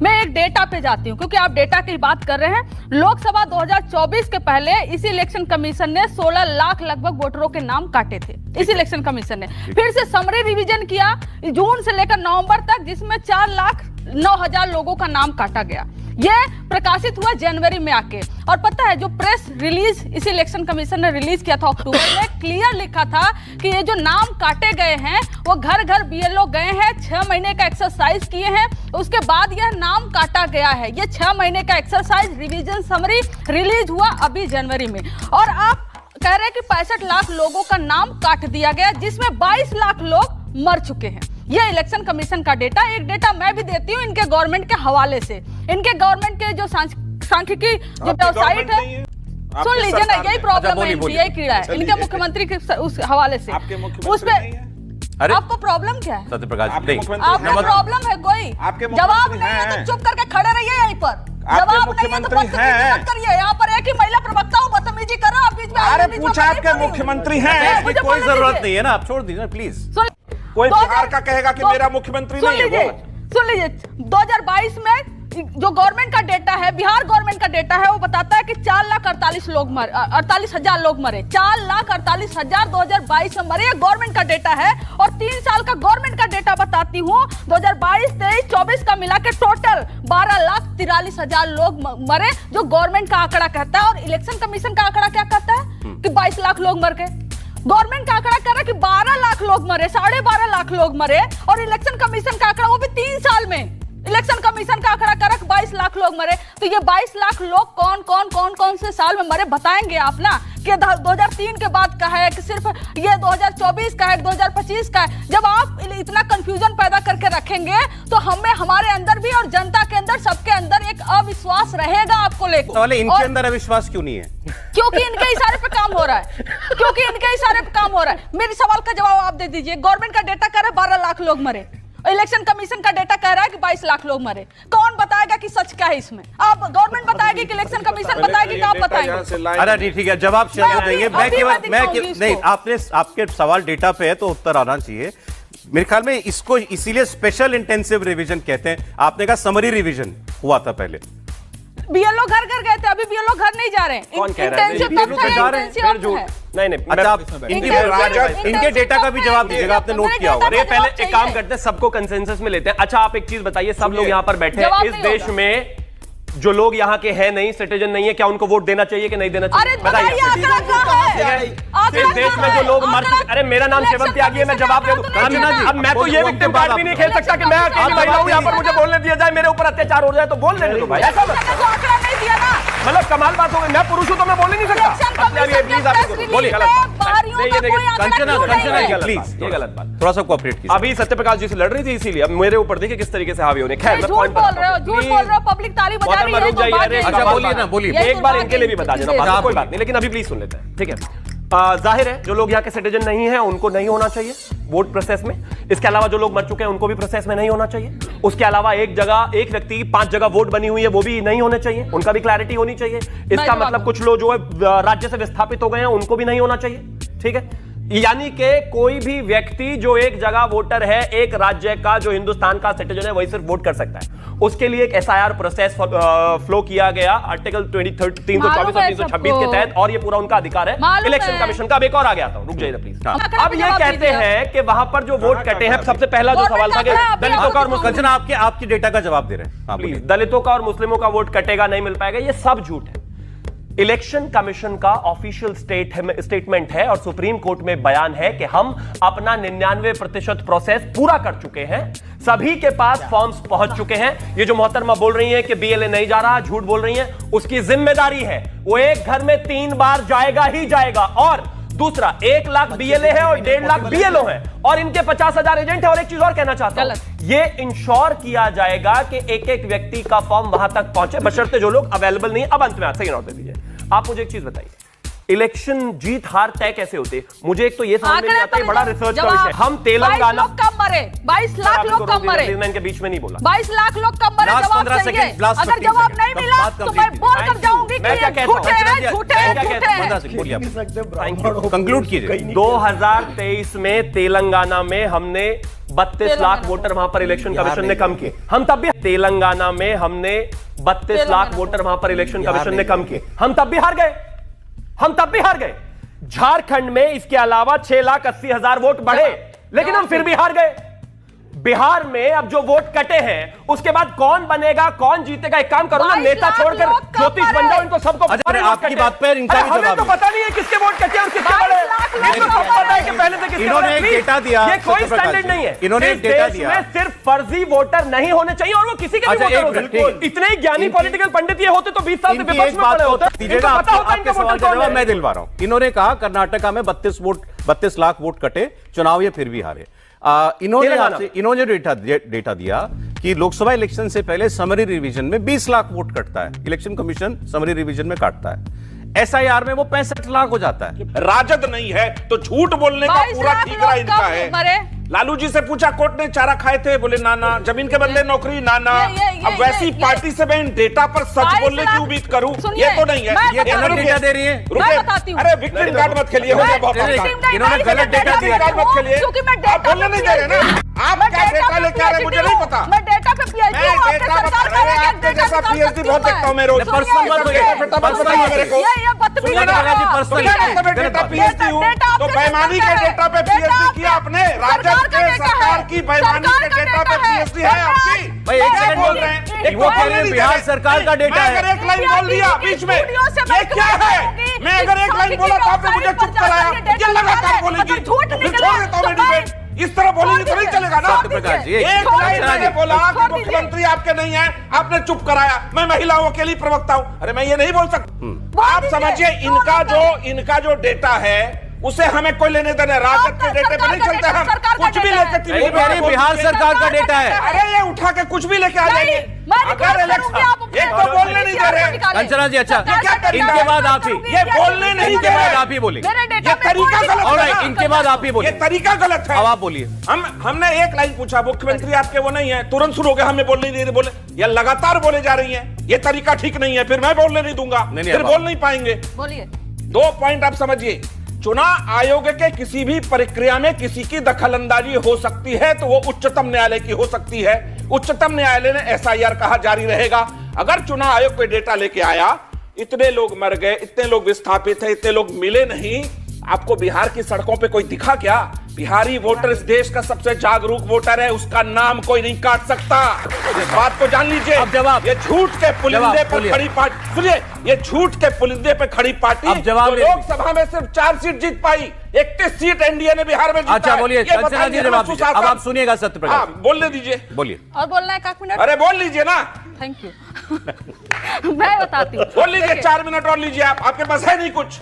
मैं एक डेटा पे जाती हूँ क्योंकि आप डेटा की बात कर रहे हैं। लोकसभा 2024 के पहले इसी इलेक्शन कमीशन ने 16 लाख लगभग वोटरों के नाम काटे थे। इस इलेक्शन कमीशन ने फिर से समरी रिवीजन किया जून से लेकर नवंबर तक, जिसमें 4,09,000 लोगों का नाम काटा गया। ये प्रकाशित हुआ जनवरी में आके। और पता है जो प्रेस रिलीज इस इलेक्शन कमीशन ने रिलीज किया था अक्टूबर में, क्लियर लिखा था कि ये जो नाम काटे गए हैं वो घर घर बीएलओ गए हैं, 6 महीने का एक्सरसाइज किए हैं, उसके बाद यह नाम काटा गया है। ये 6 महीने का एक्सरसाइज रिवीजन समरी रिलीज हुआ अभी जनवरी में। और आप कह रहे हैं कि 65 लाख लोगों का नाम काट दिया गया, जिसमें 22 लाख लोग मर चुके हैं। ये इलेक्शन कमीशन का डेटा। एक डेटा मैं भी देती हूँ इनके गवर्नमेंट के हवाले से। इनके गवर्नमेंट के जो सांख्यिकी जो वेबसाइट है, सुन लीजिए ना, यही प्रॉब्लम है, यही कीड़ा है इनके मुख्यमंत्री के उस हवाले से। उस पे आपको प्रॉब्लम क्या है? सत्यप्रकाश, आपको प्रॉब्लम है कोई? जवाब नहीं है तो चुप करके खड़े रहिए यहीं पर। जवाब नहीं है तो बदतमीजी मत करिए। यहाँ पर एक ही महिला प्रवक्ता हो, बदतमीजी कर रहा है, आप बीच में। अरे पूछा आपके मुख्यमंत्री हैं, कोई जरूरत नहीं है ना, आप छोड़ दीजिए प्लीज। कोई बिहार का कहेगा कि मेरा मुख्यमंत्री नहीं है। सुन लीजिए 2022 में जो गवर्नमेंट का डेटा है, बिहार गवर्नमेंट का डेटा है, वो बताता है कि 4,48,000 लोग मरे, 48,000 लोग मरे। 4,48,000 2022 में मरे। ये गवर्नमेंट का डेटा है। और 3 साल का गवर्नमेंट का डेटा बताती हूँ, 2022, 23, 24 का मिला के टोटल 12,43,000 लोग मरे, जो गवर्नमेंट का आंकड़ा कहता है। और इलेक्शन कमीशन का आंकड़ा क्या कहता है कि 22 लाख लोग मर गए। गवर्नमेंट का आंकड़ा कह रहा है कि 12 लाख लोग मरे, 12.5 लाख लोग मरे। और इलेक्शन कमीशन का आंकड़ा वो भी 3 साल में, इलेक्शन कमीशन का आंकड़ा कह रहा है 22 लाख लोग मरे। तो ये 22 लाख लोग कौन से साल में मरे बताएंगे आप ना? कि 2003 के बाद का है कि सिर्फ ये 2024 का है, 2025 का है? जब आप इतना कंफ्यूजन पैदा करके रखेंगे तो हमें, हमारे अंदर भी और जनता के अंदर, सबके अंदर एक अविश्वास रहेगा आपको लेकर। इनके अंदर अविश्वास क्यों नहीं है? क्योंकि इनके इशारे पे काम हो रहा है। क्योंकि इनके इशारे पे काम हो रहा है। मेरे सवाल का जवाब आप दे दीजिए। गवर्नमेंट का डेटा कह रहा है 12 लाख लोग मरे, इलेक्शन कमीशन का डेटा कह रहा है कि 22 लाख लोग मरे। कौन बताएगा कि सच क्या है इसमें? आप गवर्नमेंट बताएगी कि इलेक्शन कमीशन बताएगी कि आप बताएंगे? अरे ठीक है, जवाब देंगे। नहीं, आपके सवाल डेटा पे है तो उत्तर आना चाहिए। मेरे ख्याल में इसको इसीलिए स्पेशल इंटेंसिव रिवीजन कहते हैं। आपने कहा समरी रिवीजन हुआ था पहले। बीएलओ घर घर गए थे, अभी बीएलओ घर नहीं जा रहे हैं। कौन कह रहा है? नहीं, इनके डेटा का भी जवाब दीजिएगा, आपने नोट किया होगा। पहले एक काम करते हैं, सबको कंसेंसस में लेते हैं। अच्छा आप एक चीज बताइए, सब लोग यहाँ पर बैठे हैं, इस देश में जो लोग यहाँ के हैं नहीं, सिटीजन नहीं है, क्या उनको वोट देना चाहिए कि नहीं देना चाहिए? बताइए। इस देश में जो लोग मर चुके, अरे मेरा नाम सेवंत त्यागी है, मैं जवाब दे दूं। अब मैं तो ये विक्टिम कार्ड भी नहीं खेल सकता कि मैं अकेली महिला हूं, यहाँ पर मुझे बोलने दिया जाए, मेरे ऊपर अत्याचार हो जाए तो बोल देने दो भाई। ऐसा मतलब कमाल बात हो गई। मैं पुरुष हूं तो मैं बोल ही नहीं सकता। बोलिए, प्लीज, ये गलत बात। थोड़ा सा कोऑपरेट कीजिए। अभी सत्यप्रकाश जी से लड़ रही थी, इसीलिए अब मेरे ऊपर देखिए किस तरीके से हावी होने। खैर मैं पॉइंट बोल रहे हो, पब्लिक ताली बजा रही है। अच्छा बोलिए ना, बोलिए। एक बार इनके लिए भी बता देना, कोई बात नहीं, लेकिन अभी प्लीज सुन लेते हैं, ठीक है? जाहिर है जो लोग यहाँ के सिटीजन नहीं है उनको नहीं होना चाहिए वोट प्रोसेस में। इसके अलावा जो लोग मर चुके हैं उनको भी प्रोसेस में नहीं होना चाहिए। उसके अलावा एक व्यक्ति 5 जगह वोट बनी हुई है वो भी नहीं होने चाहिए, उनका भी क्लैरिटी होनी चाहिए। इसका मतलब कुछ लोग जो है राज्य से विस्थापित हो गए हैं उनको भी नहीं होना चाहिए, ठीक है? यानी कि कोई भी व्यक्ति जो एक जगह वोटर है, एक राज्य का जो हिंदुस्तान का सिटीजन है, वही सिर्फ वोट कर सकता है। उसके लिए एक एसआईआर प्रोसेस फ्लो किया गया आर्टिकल 324 और 326 के तहत, और ये पूरा उनका अधिकार है। इलेक्शन कमीशन का अब एक और आ गया था, रुक जाइए प्लीज। अब ये कहते हैं कि वहां पर जो वोट कटे हैं, सबसे पहला जो सवाल था कि दलितों का और मुस्लिमों, आपकी डेटा का जवाब दे रहे हैं प्लीज, दलितों का और मुस्लिमों का वोट कटेगा, नहीं मिल पाएगा, ये सब झूठ है। इलेक्शन कमीशन का ऑफिशियल स्टेटमेंट है और सुप्रीम कोर्ट में बयान है कि हम अपना 99% प्रोसेस पूरा कर चुके हैं, सभी के पास फॉर्म्स पहुंच चुके हैं। ये जो मोहतरमा बोल रही हैं कि बीएलए नहीं जा रहा, झूठ बोल रही हैं, उसकी जिम्मेदारी है। वो एक घर में 3 बार जाएगा ही जाएगा। और दूसरा, 1 लाख बीएलए है और 1.5 लाख बीएलओ है और इनके 50,000 एजेंट है। और एक चीज और कहना चाहता हूं, ये इंश्योर किया जाएगा कि एक एक व्यक्ति का फॉर्म वहां तक पहुंचे, बशर्ते जो लोग अवेलेबल नहीं है। अब अंत में सही नोट दे दीजिए, आप मुझे एक चीज बताइए, इलेक्शन जीत हार तय कैसे होते? मुझे एक तो ये समझ में नहीं आता, बड़ा रिसर्च का विषय। हम तेलंगाना कब मरे, 22 लाख लोग कब मरे, इनके बीच में नहीं बोला, 22 लाख लोग कब मरे? जवाब चाहिए। अगर जवाब नहीं मिला तो मैं बोल कर जाऊंगी कि झूठे हैं। कंक्लूड कीजिए। 2023 में तेलंगाना में हमने 32 लाख वोटर वहां पर इलेक्शन कमीशन ने कम किए। हम तब भी तेलंगाना में हमने 32 लाख वोटर वहां पर इलेक्शन कमीशन ने कम किए, हम तब भी हार गए। झारखंड में इसके अलावा 6,80,000 वोट बढ़े, लेकिन हम फिर भी हार गए। बिहार में अब जो वोट कटे हैं उसके बाद कौन बनेगा, कौन जीतेगा? एक काम करो ना, नेता छोड़कर ज्योतिष बन जाओ, इनको सबको आपकी बात पर इनका भी हमें तो पता नहीं है किसके वोट कटे और किसके बड़े। पता है कि पहले से किसके इन्होंने एक डेटा दिया, ये कोई स्टैंडर्ड नहीं है। इन्होंने एक डेटा दिया, सिर्फ फर्जी वोटर नहीं होने चाहिए और वो किसी के भी वोटर हो सकते हैं। इतने ही ज्ञानी पॉलिटिकल पंडित ये होते तो 20 साल से विपक्ष में पड़े होते। आपके सवाल का जवाब मैं दिलवा रहा हूं। इन्होंने कहा कर्नाटका में 32 लाख वोट कटे, चुनाव ये फिर भी हारे। इन्होंने डेटा दिया कि लोकसभा इलेक्शन से पहले समरी रिवीजन में 20 लाख वोट कटता है, इलेक्शन कमीशन समरी रिवीजन में काटता है। एसआईआर में वो 65 लाख हो जाता है। राजद नहीं है तो झूठ बोलने का पूरा ठीकरा इनका है। लालू जी से पूछा कोर्ट ने चारा खाए थे, बोले नाना, जमीन के बदले नौकरी नाना। अब वैसी पार्टी से मैं इन डेटा पर सच बोलने की उम्मीद करूं, ये तो नहीं है। ये गलत डेटा दे रही है। अरे विक्टिम कार्ड मत खेलिए, हो गया बहुत। इन्होंने गलत डेटा दिया, मत खेलिए, आप बोलने नहीं दे रहे ना। आप क्या डेटा लेके आ रहे मुझे नहीं पता। मैं डेटा पे पीएचडी हूं, आपके सरकार का है, आपके जैसा पीएचडी बहुत देखता हूं मैं रोज। पर्सनल मत बोलिए, मेरे को ये बदतमीजी डेटा पीएचडी हूं तो बेईमानी के डेटा पे पीएचडी किया आपने। राजद के सरकार की बेईमानी के डेटा पे पीएचडी है आपकी। भाई एक सेकंड बोल रहे हैं, वो कह रहे हैं बिहार सरकार का डेटा है। अगर एक लाइन बोल दिया बीच में, ये क्या है? मैं अगर एक लाइन बोला तो आपने मुझे चुप कराया, ये लगातार बोलेगी, फिर छोड़ देता हूं मैं डिबेट। इस तरह बोलेंगे तो नहीं चलेगा ना। एक लाइन मैंने बोला कि मुख्यमंत्री आपके नहीं है, आपने चुप कराया। मैं महिलाओं के लिए प्रवक्ता हूं, अरे मैं ये नहीं बोल सकता। आप समझिए इनका जो डेटा है उसे हमें कोई लेने देने, राजद के डेटे पे नहीं चलते। हम कुछ भी लेके बिहार सरकार का डेटा है। अरे ये उठा के कुछ भी लेके आ जाएंगे। अगर इलेक्शन एक तो बोलने नहीं दे रहे कंचना जी, अच्छा इनके बाद आप ही, ये बोलने नहीं दे रहे, आप ही बोले, ये तरीका गलत है। इनके बाद आप ही बोले, ये तरीका गलत है। अब आप बोलिए। हमने एक लाइन पूछा, मुख्यमंत्री आपके वो नहीं है, तुरंत शुरू हो गया हमें बोलने नहीं दे, बोले ये लगातार बोले जा रही है, ये तरीका ठीक नहीं है, फिर मैं बोलने नहीं दूंगा, फिर बोल नहीं पाएंगे। बोलिए। 2 पॉइंट आप समझिए। चुनाव आयोग के किसी भी प्रक्रिया में किसी की दखलंदाजी हो सकती है तो वो उच्चतम न्यायालय की हो सकती है। उच्चतम न्यायालय ने एसआईआर कहा जारी रहेगा। अगर चुनाव आयोग कोई डेटा लेके आया, इतने लोग मर गए, इतने लोग विस्थापित है, इतने लोग मिले नहीं, आपको बिहार की सड़कों पे कोई दिखा क्या? बिहारी वोटर इस देश का सबसे जागरूक वोटर है, उसका नाम कोई नहीं काट सकता। इस बात को जान लीजिए। अब जवाब, ये झूठ के पुलिंदे पर खड़ी पार्टी, सुनिए, ये झूठ के पुलिंदे पे खड़ी पार्टी जो लोकसभा में सिर्फ 4 सीट जीत पाई, 31 सीट एनडीए ने बिहार में जीता। अच्छा बोलिए, अब आप सुनिएगा सत्यप्रकाश, बोलने दीजिए। बोलिए। और बोलना है 1 मिनट? अरे बोल लीजिए ना। Thank you. मैं बताती हूँ, बोल लीजिए, 4 मिनट और लीजिए। आप, आपके पास है नहीं कुछ।